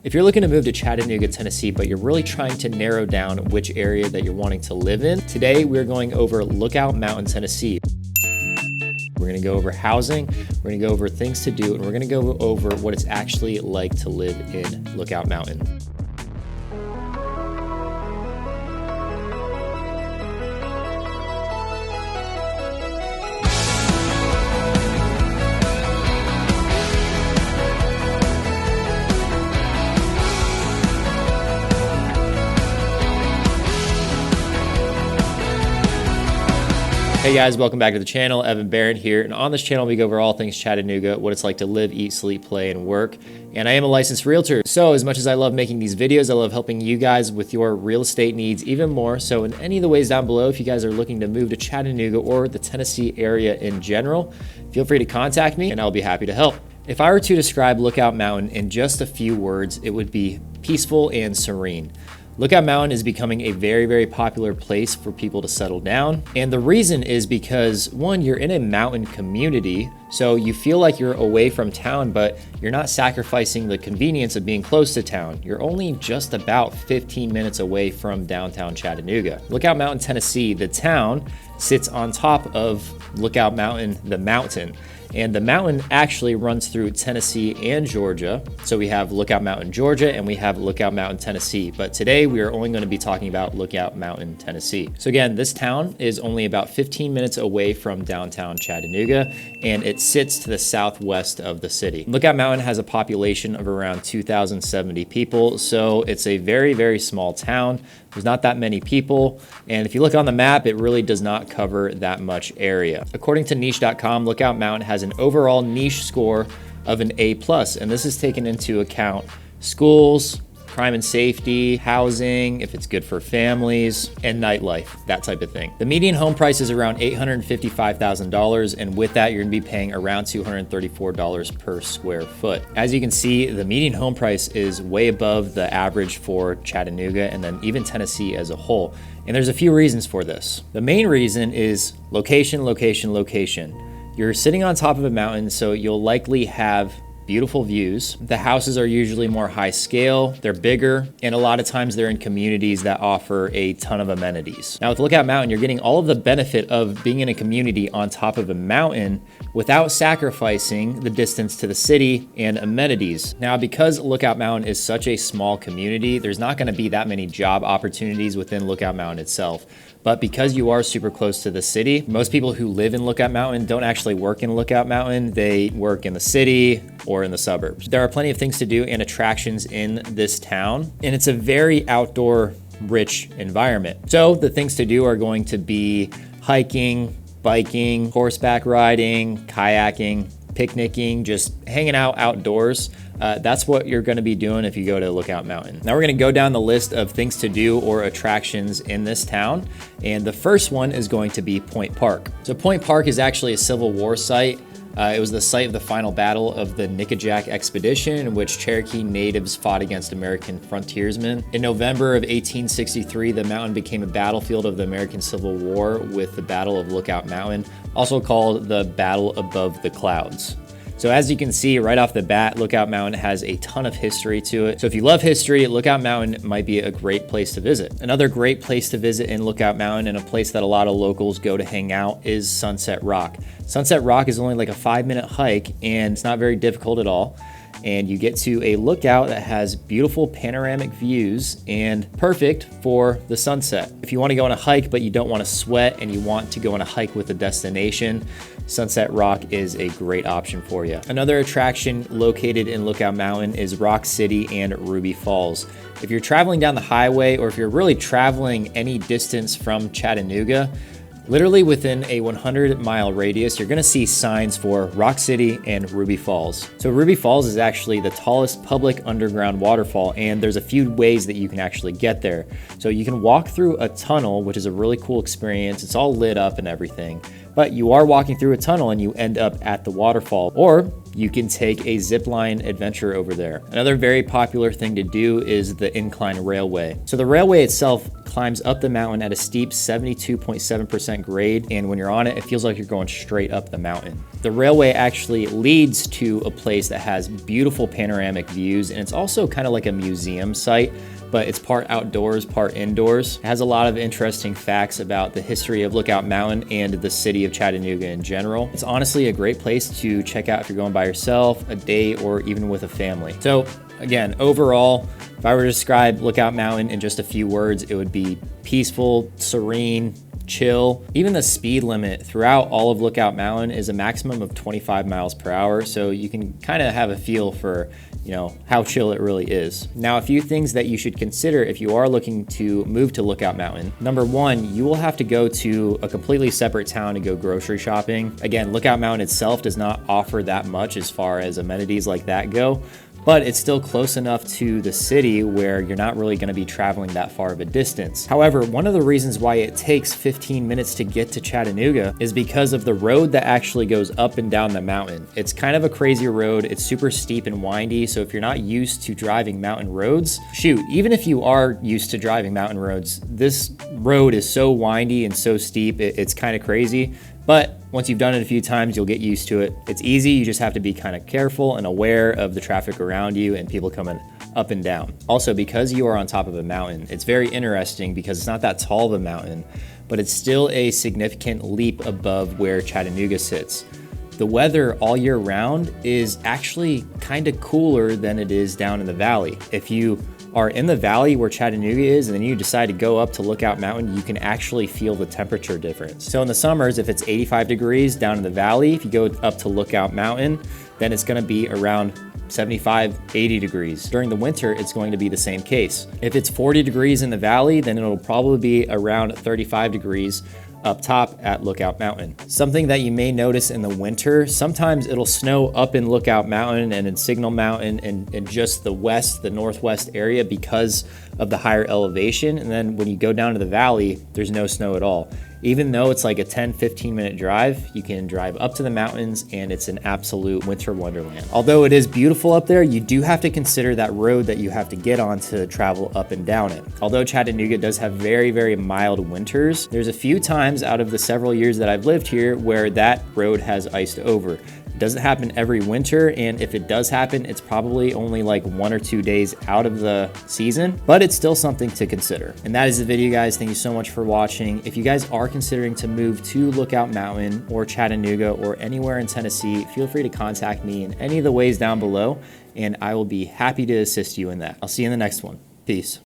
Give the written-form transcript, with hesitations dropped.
If you're looking to move to Chattanooga, Tennessee, but you're really trying to narrow down which area that you're wanting to live in, today we're going over Lookout Mountain, Tennessee. We're gonna go over housing, we're gonna go over things to do, and we're gonna go over what it's actually like to live in Lookout Mountain. Hey guys, welcome back to the channel. Evan Barron here, and on this channel we go over all things Chattanooga, what it's like to live, eat, sleep, play, and work. And I am a licensed realtor, so as much as I love making these videos, I love helping you guys with your real estate needs even more. So in any of the ways down below, if you guys are looking to move to Chattanooga or the Tennessee area in general, feel free to contact me and I'll be happy to help. If I were to describe Lookout Mountain in just a few words, it would be peaceful and serene. Lookout Mountain is becoming a very, very popular place for people to settle down. And the reason is because, one, you're in a mountain community, so you feel like you're away from town, but you're not sacrificing the convenience of being close to town. You're only just about 15 minutes away from downtown Chattanooga. Lookout Mountain, Tennessee, the town sits on top of Lookout Mountain, the mountain. And the mountain actually runs through Tennessee and Georgia. So we have Lookout Mountain, Georgia, and we have Lookout Mountain, Tennessee. But today we are only going to be talking about Lookout Mountain, Tennessee. So again, this town is only about 15 minutes away from downtown Chattanooga, and it sits to the southwest of the city. Lookout Mountain has a population of around 2,070 people. So it's a very, very small town. There's not that many people. And if you look on the map, it really does not cover that much area. According to niche.com, Lookout Mountain has an overall niche score of an A+, and this is taken into account schools, crime and safety, housing, if it's good for families, and nightlife, that type of thing. The median home price is around $855,000, and with that, you're gonna be paying around $234 per square foot. As you can see, the median home price is way above the average for Chattanooga and then even Tennessee as a whole. And there's a few reasons for this. The main reason is location, location, location. You're sitting on top of a mountain, so you'll likely have beautiful views. The houses are usually more high scale, they're bigger, and a lot of times they're in communities that offer a ton of amenities. Now with Lookout Mountain, you're getting all of the benefit of being in a community on top of a mountain without sacrificing the distance to the city and amenities. Now, because Lookout Mountain is such a small community, there's not gonna be that many job opportunities within Lookout Mountain itself. But because you are super close to the city, most people who live in Lookout Mountain don't actually work in Lookout Mountain. They work in the city or in the suburbs. There are plenty of things to do and attractions in this town, and it's a very outdoor rich environment. So the things to do are going to be hiking, biking, horseback riding, kayaking, picnicking, just hanging out outdoors. That's what you're gonna be doing if you go to Lookout Mountain. Now we're gonna go down the list of things to do or attractions in this town. And the first one is going to be Point Park. So Point Park is actually a Civil War site. It was the site of the final battle of the Nickajack expedition, in which Cherokee natives fought against American frontiersmen. In November of 1863, the mountain became a battlefield of the American Civil War with the Battle of Lookout Mountain, also called the Battle Above the Clouds. So as you can see right off the bat, Lookout Mountain has a ton of history to it. So if you love history, Lookout Mountain might be a great place to visit. Another great place to visit in Lookout Mountain, and a place that a lot of locals go to hang out, is Sunset Rock. Sunset Rock is only like a 5-minute hike, and it's not very difficult at all. And you get to a lookout that has beautiful panoramic views and perfect for the sunset. If you want to go on a hike but you don't want to sweat and you want to go on a hike with a destination, Sunset Rock is a great option for you. Another attraction located in Lookout Mountain is Rock City and Ruby Falls. If you're traveling down the highway, or if you're really traveling any distance from Chattanooga, literally within a 100-mile radius, you're gonna see signs for Rock City and Ruby Falls. So Ruby Falls is actually the tallest public underground waterfall, and there's a few ways that you can actually get there. So you can walk through a tunnel, which is a really cool experience. It's all lit up and everything, but you are walking through a tunnel and you end up at the waterfall. Or you can take a zip line adventure over there. Another very popular thing to do is the Incline Railway. So the railway itself climbs up the mountain at a steep 72.7% grade, and when you're on it, it feels like you're going straight up the mountain. The railway actually leads to a place that has beautiful panoramic views, and it's also kind of like a museum site, but it's part outdoors, part indoors. It has a lot of interesting facts about the history of Lookout Mountain and the city of Chattanooga in general. It's honestly a great place to check out if you're going by yourself, a date, or even with a family. So again, overall, if I were to describe Lookout Mountain in just a few words, it would be peaceful, serene, chill. Even the speed limit throughout all of Lookout Mountain is a maximum of 25 miles per hour. So you can kind of have a feel for, how chill it really is. Now, a few things that you should consider if you are looking to move to Lookout Mountain. Number one, you will have to go to a completely separate town to go grocery shopping. Again, Lookout Mountain itself does not offer that much as far as amenities like that go, but it's still close enough to the city where you're not really going to be traveling that far of a distance. However, one of the reasons why it takes 15 minutes to get to Chattanooga is because of the road that actually goes up and down the mountain. It's kind of a crazy road. It's super steep and windy, so if you're not used to driving mountain roads, even if you are used to driving mountain roads, this road is so windy and so steep, it's kind of crazy. But once you've done it a few times, you'll get used to it. It's easy, you just have to be kind of careful and aware of the traffic around you and people coming up and down. Also, because you are on top of a mountain, it's very interesting because it's not that tall of a mountain, but it's still a significant leap above where Chattanooga sits. The weather all year round is actually kind of cooler than it is down in the valley. If you are in the valley where Chattanooga is and then you decide to go up to Lookout Mountain, you can actually feel the temperature difference. So in the summers, if it's 85 degrees down in the valley, if you go up to Lookout Mountain, then it's gonna be around 75, 80 degrees. During the winter, it's going to be the same case. If it's 40 degrees in the valley, then it'll probably be around 35 degrees up top at Lookout Mountain. Something that you may notice in the winter, sometimes it'll snow up in Lookout Mountain and in Signal Mountain and just the northwest area because of the higher elevation. And then when you go down to the valley, there's no snow at all. Even though it's like a 10-15 minute drive, you can drive up to the mountains and it's an absolute winter wonderland. Although it is beautiful up there, you do have to consider that road that you have to get on to travel up and down it. Although Chattanooga does have very, very mild winters, there's a few times out of the several years that I've lived here where that road has iced over. It doesn't happen every winter, and if it does happen, it's probably only like 1 or 2 days out of the season, but it's still something to consider. And that is the video, guys. Thank you so much for watching. If you guys are considering to move to Lookout Mountain or Chattanooga or anywhere in Tennessee, feel free to contact me in any of the ways down below, and I will be happy to assist you in that. I'll see you in the next one. Peace.